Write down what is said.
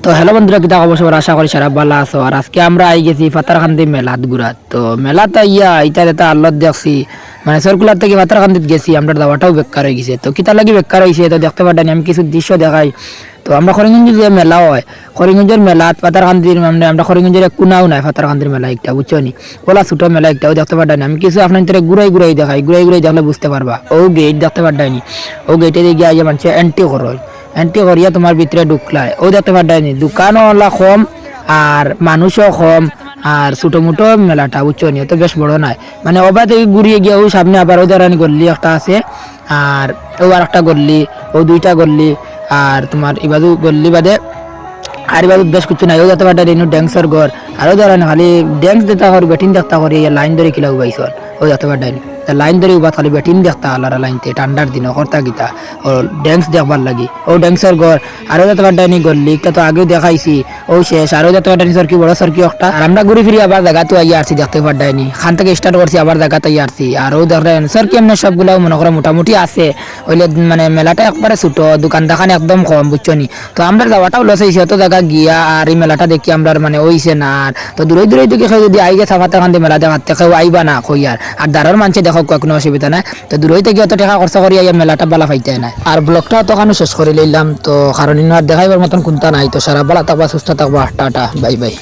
তো হ্যালো বন্ধুরা, কিতা খবর সবার? আশা করি সারা ভালো আছো। আর আজকে আমরা আই গেছি পাতারকান্দি মেলাত ঘুরাত। তো মেলাতে ইয়া এটা আল্লাহ দেখছি, মানে সরকুলার থেকে পাতারকান্দিত গেছি, আমরা দাওয়াটাও বেকার হয়ে গেছে। তো কিতা লাগি বেকার হয়েছে তো দেখতে পারেন, আমি কিছু দৃশ্য দেখাই। তো আমরা করিমগঞ্জ যে মেলা হয়, করিমগঞ্জের মেলাত পাতারকান্দির মানে আমরা করিমগঞ্জের এক কোনাও নাই পাতারকান্দির মেলা একটা, বুঝছো নি? ওলা ছোট মেলা একটাও দেখতে পারেন। আমি কিছু আপনার ঘুরাই ঘুরাই দেখাই, ঘুরাই ঘুরাই দেখলে বুঝতে পারবা। ও গেট দেখতে পারডাইনি, ও গেটে গিয়ে আইয়া মানুষ এন্ট্রি করয়, এন্ট্রি করিয়া তোমার ভিতরে ঢুকলায়। ও দেখতে পারডাইনি দোকানও ওলা কম আর মানুষও কম, আর ছোটো মোটো মেলাটা, বুঝছো নি? তো বেশ বড় নাই, মানে ওবা থেকে ঘুরিয়ে গিয়ে ও সামনে আবার ও দাঁড়ানি গল্লি একটা আছে, আর ও আর একটা গল্লি, ও দুইটা গল্লি, আর তোমার ইবাদু গল্লি বাদে আর এবার বেশ কিছু নাই। ও যেতে পারটা রেনু ড্যান্সের ঘর, আরও ধরেন খালি ড্যান্স দিতে করি, ব্যাটিং দেখতে করি, লাইন ধরে কিলা উবাইছর। ও যেতে পারটাইনি লাইন ধরে উবা খালি ব্যাটিং দেখতা আলারা লাইনতে ঠান্ডার দিন কর্তা গীতা ও ড্যান্স দেখবার লাগি। ও ড্যান্সের ঘর আরও যেতে পারটাইনি গল্লি, একটা তো আগেও দেখাইছি, ও শেষ। আরও যেতে পারটাইনি সরকি বড় সরকি একটা। আর আমরা ঘুরে ফিরি আবার জায়গা তো আইয়া আসছি, দেখতে পারটাইনি খান থেকে স্টার্ট করছি, আবার জায়গাতে আইয়া আসছি। আরও দেখেন সরকি এমনি সবগুলাও মনে করো মোটামুটি আছে, ওইলে মানে মেলাটা একবারে ছোট, দোকান দেখান একদম কম, বুঝছো নি? তো আমরা যাওয়াটাও লস হয়েছে অত জায়গা গিয়া, আর এই মেলাটা দেখি আমরা মানে ওইছে না। আর তো দূরে দূরে দেখি কেউ যদি আইগে সাফাতে খান মেলা দেখাতে কেউ আইবা না কই, আর দাঁড়ার মানছে দেখো কোনো অসুবিধা নাই। তো দূরে থেকে অত টাকা খরচা করি আইয়া মেলাটা বালা পাইতে নাই। আর ব্লগটা তখন শেষ করে লইলাম, তো কারণ আর দেখাইবার মতন কোনটা নাই। তো সারা বালা থাকবা, সুস্থ থাকবা, টাটা বাই বাই।